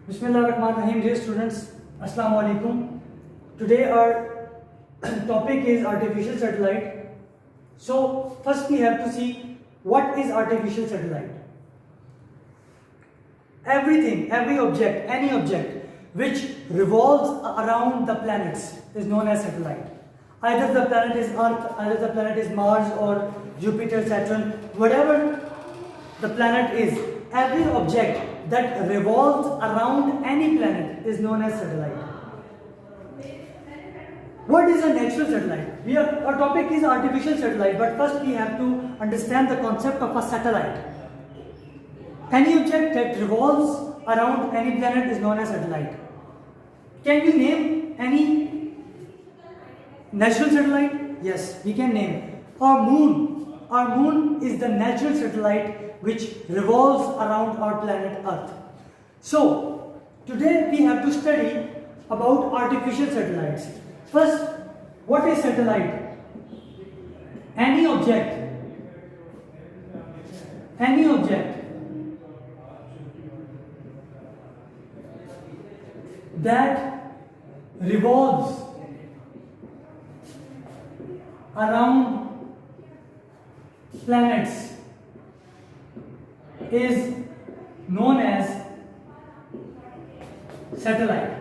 Bismillahirrahmanirrahim, dear students, Assalamu alaikum. Today our topic is artificial satellite. So first we have to see what is artificial satellite. Everything, every object, any object which revolves around the planets is known as satellite. Either the planet is Earth, either the planet is Mars or Jupiter, Saturn, whatever the planet is, every object that revolves around any planet is known as satellite. What is a natural satellite? Our topic is artificial satellite, but first we have to understand the concept of a satellite. Any object that revolves around any planet is known as satellite. Can we name any natural satellite? Yes, we can name. Our moon is the natural satellite which revolves around our planet Earth. So, today we have to study about artificial satellites. First, what is satellite? Any object that revolves around planets is known as satellite.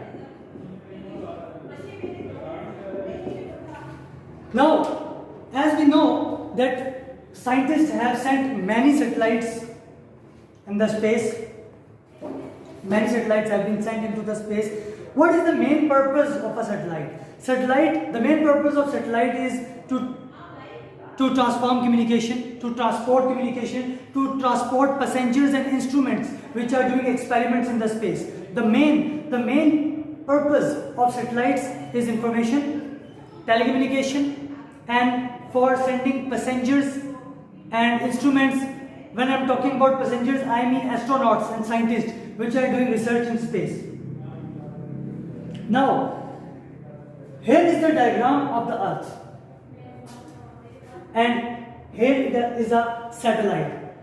Now, as we know that scientists have sent many satellites in the space, many satellites have been sent into the space. What is the main purpose of a satellite? The main purpose of satellite is to transform communication, to transport communication, to transport passengers and instruments which are doing experiments in the space. The main purpose of satellites is information, telecommunication, and for sending passengers and instruments. When I'm talking about passengers, I mean astronauts and scientists which are doing research in space. Now, here is the diagram of the Earth. And here is a satellite.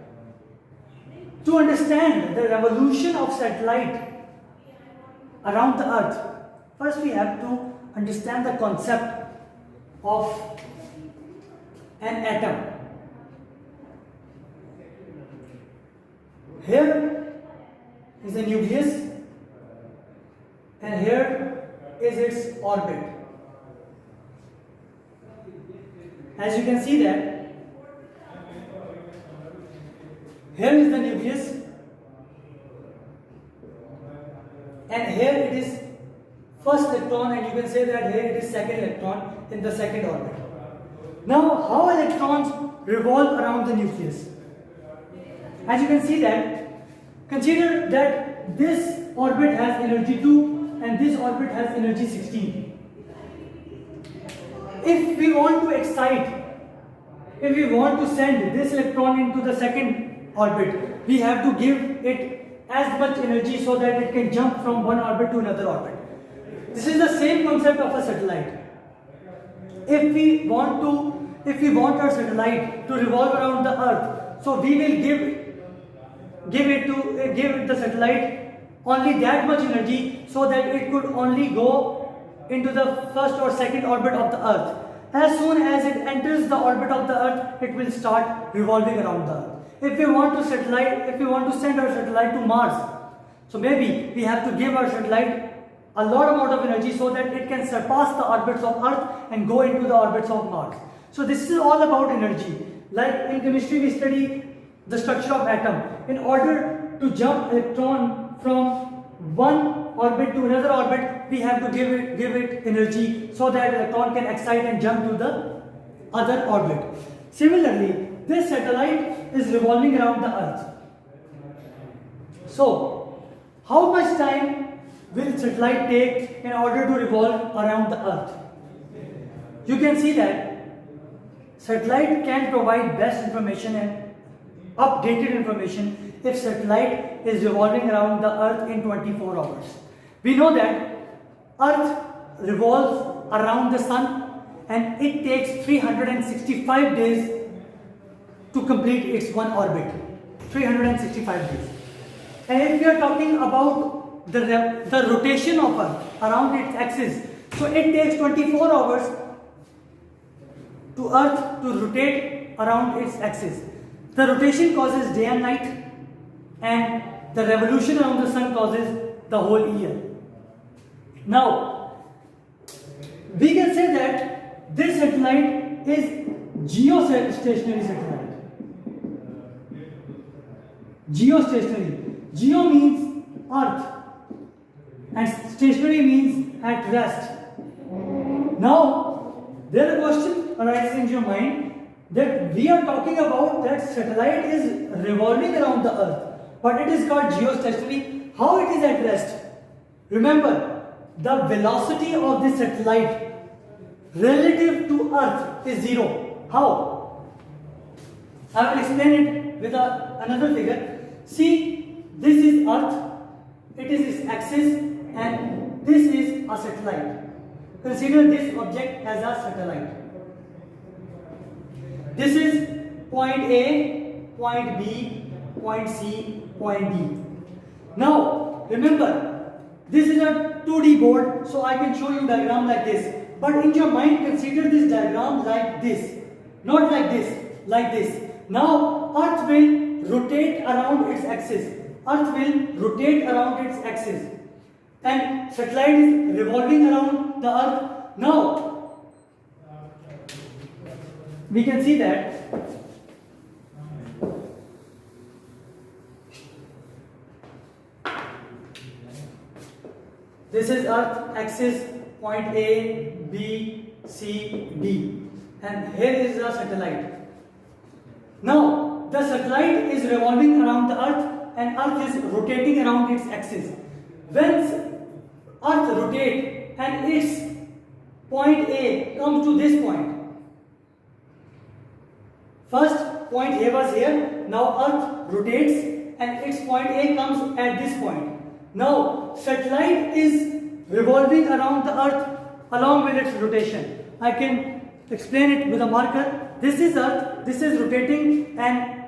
To understand the revolution of satellite around the Earth, first we have to understand the concept of an atom. Here is the nucleus, and here is its orbit. As you can see that here is the nucleus and here it is first electron, and you can say that here it is second electron in the second orbit. Now, how electrons revolve around the nucleus? As you can see that, consider that this orbit has energy 2 and this orbit has energy 16. If we want to excite, if we want to send this electron into the second orbit, we have to give it as much energy so that it can jump from one orbit to another orbit. This is the same concept of a satellite. If we want our satellite to revolve around the Earth, so we will give the satellite only that much energy so that it could only go into the first or second orbit of the Earth. As soon as it enters the orbit of the Earth, it will start revolving around the Earth. If we want to send our satellite to Mars, so maybe we have to give our satellite a lot amount of energy so that it can surpass the orbits of Earth and go into the orbits of Mars. So this is all about energy. Like in chemistry, we study the structure of atom. In order to jump electron from one orbit to another orbit, we have to give it energy so that electron can excite and jump to the other orbit. Similarly, this satellite is revolving around the Earth. So, how much time will satellite take in order to revolve around the Earth? You can see that satellite can provide best information and updated information if satellite is revolving around the Earth in 24 hours. We know that Earth revolves around the Sun and it takes 365 days to complete its one orbit. 365 days. And if we are talking about the rotation of Earth around its axis. So it takes 24 hours to Earth to rotate around its axis. The rotation causes day and night, and the revolution around the sun causes the whole year. Now, we can say that this satellite is geostationary satellite. Geostationary. Geo means Earth and stationary means at rest. Now, there a question arises in your mind that we are talking about that satellite is revolving around the Earth, but it is called geostationary. How it is at rest? Remember, the velocity of the satellite relative to Earth is 0. How? I will explain it with another figure. See, this is Earth, it is its axis, and this is a satellite. Consider this object as a satellite. This is point A, point B, point C, point D. Now, remember, this is a 2D board, so I can show you diagram like this. But in your mind, consider this diagram like this. Not like this, like this. Now, Earth will rotate around its axis. Earth will rotate around its axis. And satellite is revolving around the Earth. Now, we can see that this is Earth axis, point A, B, C, D, and here is the satellite. Now, the satellite is revolving around the Earth and Earth is rotating around its axis. When Earth rotates and its point A comes to this point. First, point A was here, now Earth rotates and its point A comes at this point. Now, satellite is revolving around the Earth along with its rotation. I can explain it with a marker. This is Earth, this is rotating, and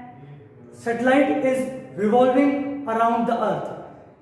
satellite is revolving around the Earth.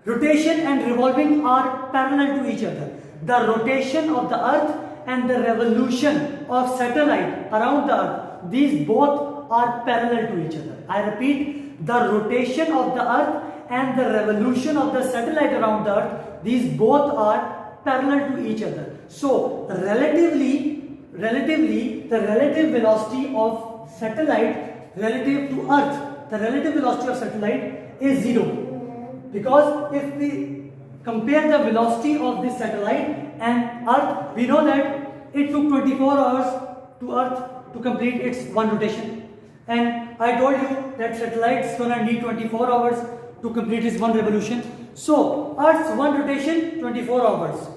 Rotation and revolving are parallel to each other. The rotation of the Earth and the revolution of satellite around the Earth, these both are parallel to each other. I repeat, the rotation of the Earth and the revolution of the satellite around the Earth, these both are parallel to each other. So, relatively, the relative velocity of satellite relative to Earth, the relative velocity of satellite is 0. Because if we compare the velocity of this satellite and Earth, we know that it took 24 hours to Earth to complete its one rotation. And I told you that satellite is gonna need 24 hours to complete its one revolution. So, Earth's one rotation, 24 hours.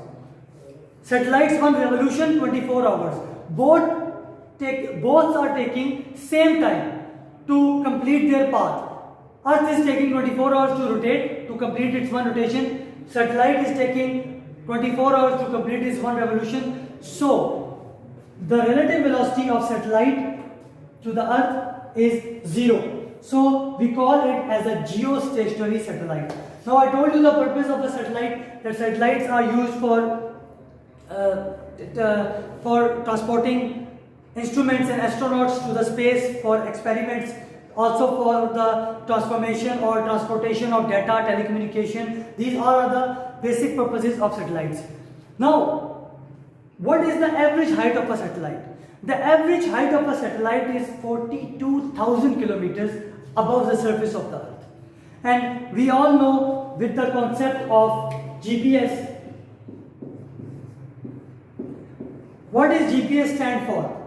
Satellite's one revolution, 24 hours. Both are taking same time to complete their path. Earth is taking 24 hours to rotate to complete its one rotation. Satellite is taking 24 hours to complete its one revolution. So, the relative velocity of satellite to the Earth is 0. So, we call it as a geostationary satellite. Now, I told you the purpose of the satellite, that satellites are used for transporting instruments and astronauts to the space, for experiments, also for the transformation or transportation of data, telecommunication. These are the basic purposes of satellites. Now, what is the average height of a satellite? The average height of a satellite is 42,000 kilometers above the surface of the Earth. And we all know with the concept of GPS. What does GPS stand for?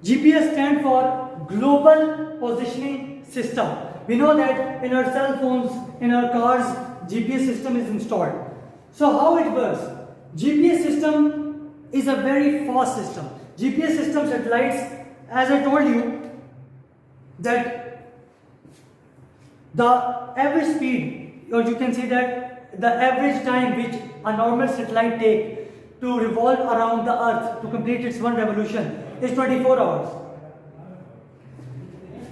GPS stands for Global Positioning System. We know that in our cell phones, in our cars, GPS system is installed. So how it works? GPS system is a very fast system. GPS system satellites, as I told you, that the average speed, or you can say that the average time which a normal satellite takes to revolve around the Earth to complete its one revolution is 24 hours.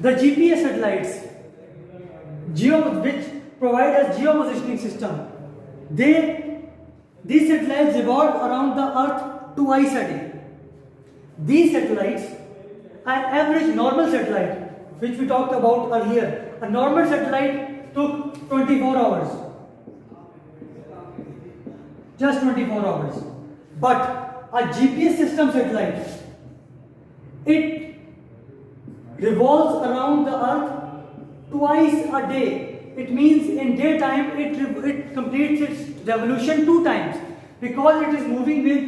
The GPS satellites, which provide us geopositioning system. These satellites revolve around the Earth twice a day. These satellites, an average normal satellite, which we talked about earlier, a normal satellite took 24 hours. Just 24 hours. But a GPS system satellite, it revolves around the Earth twice a day. It means in daytime it completes its revolution 2 times, because it is moving with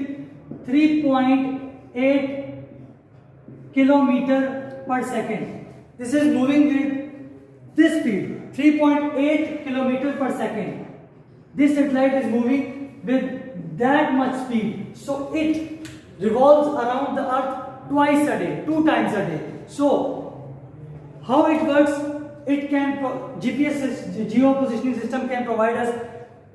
3.8 kilometer per second. This is moving with this speed, 3.8 kilometer per second. This satellite is moving with that much speed. So it revolves around the Earth twice a day, 2 times a day. So how it works? It can geopositioning system can provide us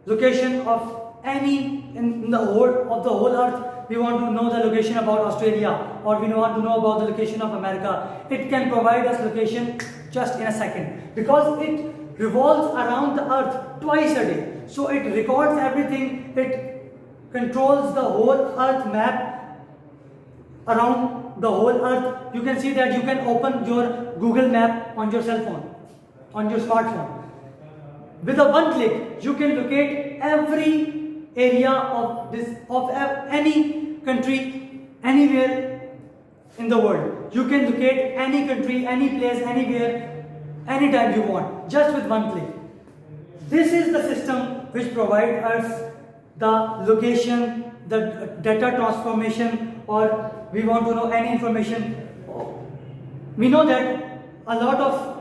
location of any in the whole Earth. We want to know the location about Australia, or we want to know about the location of America. It can provide us location just in a second, because it revolves around the Earth twice a day. So it records everything. It controls the whole Earth map around the whole Earth. You can see that you can open your Google map on your cell phone, on your smartphone. With a one click, you can locate every area of any country, anywhere in the world. You can locate any country, any place, anywhere, anytime you want, just with one click. This is the system which provides us the location, the data transformation, or we want to know any information. We know that a lot of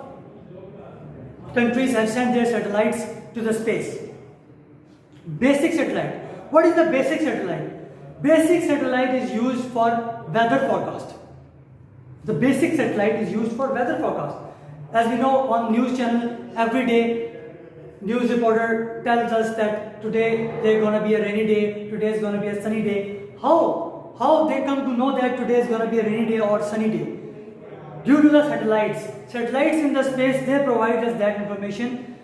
countries have sent their satellites to the space. Basic satellite. What is the basic satellite? Basic satellite is used for weather forecast. The basic satellite is used for weather forecast. As we know, on news channel every day, news reporter tells us that today there's going to be a rainy day, today is going to be a sunny day. How they come to know that today is going to be a rainy day or sunny day? Due to the satellites. Satellites in the space, they provide us that information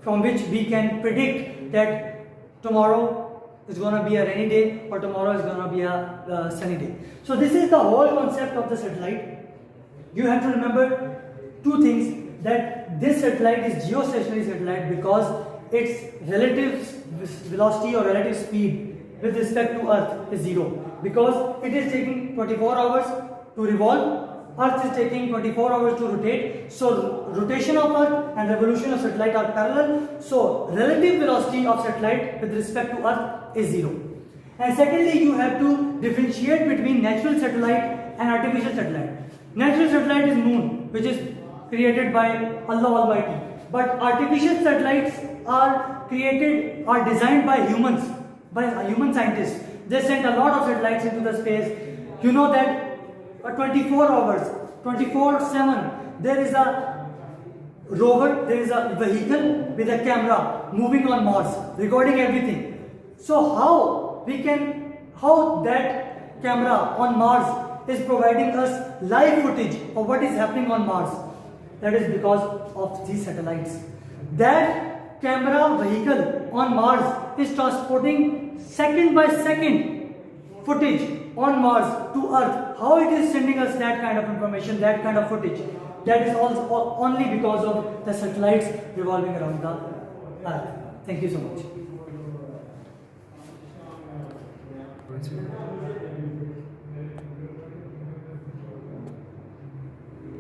from which we can predict that tomorrow is going to be a rainy day or tomorrow is going to be a sunny day. So this is the whole concept of the satellite. You have to remember 2 things, that this satellite is geostationary satellite because its relative velocity or relative speed with respect to Earth is 0, because it is taking 24 hours to revolve. Earth is taking 24 hours to rotate. So rotation of Earth and revolution of satellite are parallel. So relative velocity of satellite with respect to Earth is 0. And secondly, you have to differentiate between natural satellite and artificial satellite. Natural satellite is moon, which is created by Allah Almighty. But artificial satellites are designed by humans, by human scientists. They sent a lot of satellites into the space. You know that 24 hours, 24/7, there is a rover, there is a vehicle with a camera moving on Mars, recording everything. So how that camera on Mars is providing us live footage of what is happening on Mars? That is because of these satellites. That camera vehicle on Mars is transporting second by second footage on Mars to Earth. How it is sending us that kind of information, that kind of footage? That is also only because of the satellites revolving around the Earth. Thank you so much.